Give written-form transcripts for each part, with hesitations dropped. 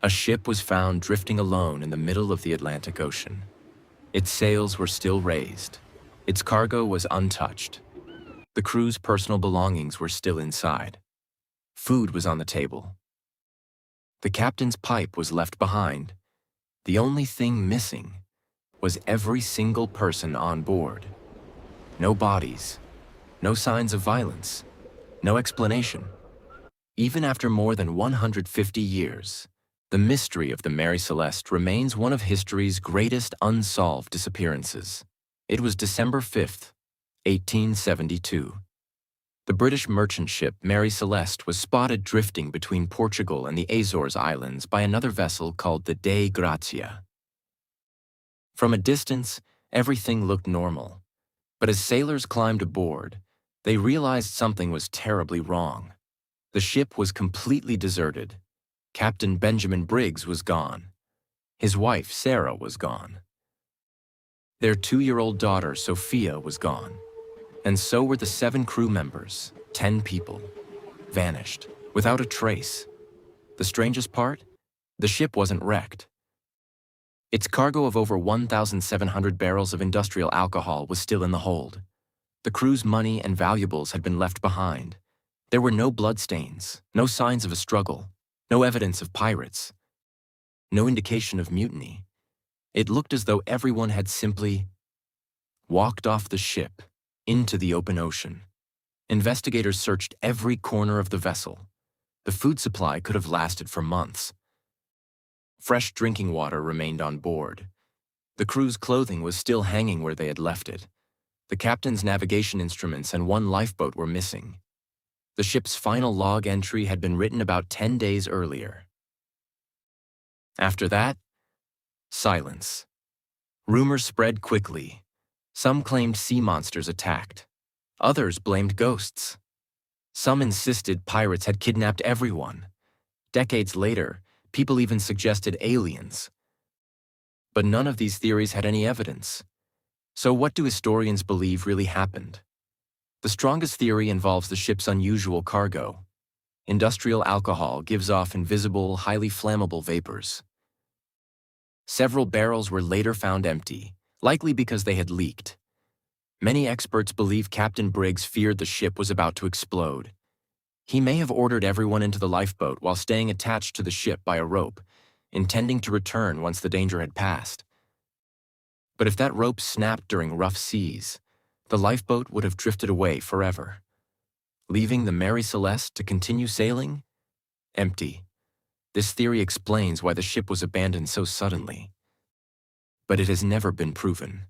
A ship was found drifting alone in the middle of the Atlantic Ocean. Its sails were still raised. Its cargo was untouched. The crew's personal belongings were still inside. Food was on the table. The captain's pipe was left behind. The only thing missing was every single person on board. No bodies, no signs of violence, no explanation. Even after more than 150 years, the mystery of the Mary Celeste remains one of history's greatest unsolved disappearances. It was December 5th, 1872. The British merchant ship Mary Celeste was spotted drifting between Portugal and the Azores Islands by another vessel called the Dei Gratia. From a distance, everything looked normal, but as sailors climbed aboard, they realized something was terribly wrong. The ship was completely deserted. Captain Benjamin Briggs was gone. His wife, Sarah, was gone. Their 2-year-old daughter, Sophia, was gone. And so were the 7 crew members, 10 people, vanished, without a trace. The strangest part? The ship wasn't wrecked. Its cargo of over 1,700 barrels of industrial alcohol was still in the hold. The crew's money and valuables had been left behind. There were no bloodstains, no signs of a struggle, no evidence of pirates, no indication of mutiny. It looked as though everyone had simply walked off the ship into the open ocean. Investigators searched every corner of the vessel. The food supply could have lasted for months. Fresh drinking water remained on board. The crew's clothing was still hanging where they had left it. The captain's navigation instruments and 1 lifeboat were missing. The ship's final log entry had been written about 10 days earlier. After that, silence. Rumors spread quickly. Some claimed sea monsters attacked. Others blamed ghosts. Some insisted pirates had kidnapped everyone. Decades later, people even suggested aliens. But none of these theories had any evidence. So what do historians believe really happened? The strongest theory involves the ship's unusual cargo. Industrial alcohol gives off invisible, highly flammable vapors. Several barrels were later found empty, likely because they had leaked. Many experts believe Captain Briggs feared the ship was about to explode. He may have ordered everyone into the lifeboat while staying attached to the ship by a rope, intending to return once the danger had passed. But if that rope snapped during rough seas, the lifeboat would have drifted away forever, leaving the Mary Celeste to continue sailing empty. This theory explains why the ship was abandoned so suddenly. But it has never been proven.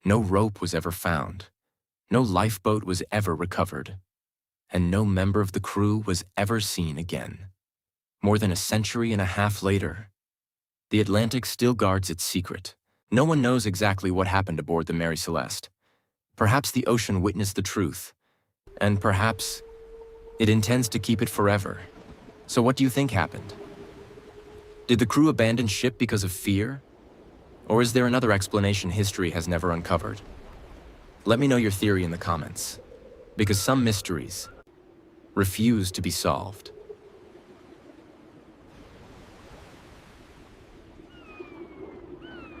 No rope was ever found. No lifeboat was ever recovered. And no member of the crew was ever seen again. More than a century and a half later, the Atlantic still guards its secret. No one knows exactly what happened aboard the Mary Celeste. Perhaps the ocean witnessed the truth, and perhaps it intends to keep it forever. So what do you think happened? Did the crew abandon ship because of fear? Or is there another explanation history has never uncovered? Let me know your theory in the comments, because some mysteries refuse to be solved.